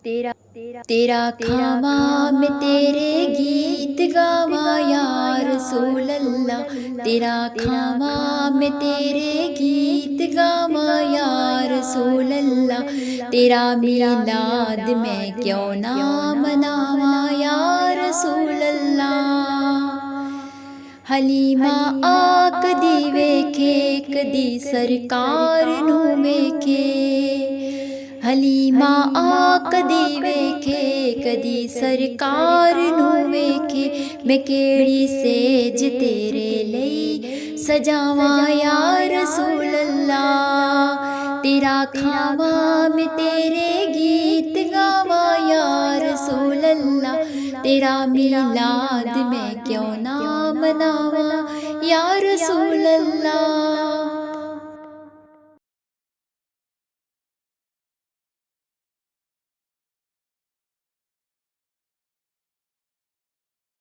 तेरा खामा मैं तेरे गीत गावा या रसूल अल्लाह। तेरा खामा मैं तेरे गीत गावा या रसूल अल्लाह। तेरा मीलाद मैं क्यों ना मनावा या रसूल अल्लाह। हलीमा आक दी वेखे कदी सरकार नू वेखे। हलीमा आक दी वेखे कदी सरकार नू वेखे। मैं केड़ी सेज तेरे लई सजावा या रसूल अल्लाह। तेरा खावा मैं तेरे गीत गावा या रसूल अल्लाह। तेरा मीलाद मैं क्यों ना मनावा या रसूल अल्लाह।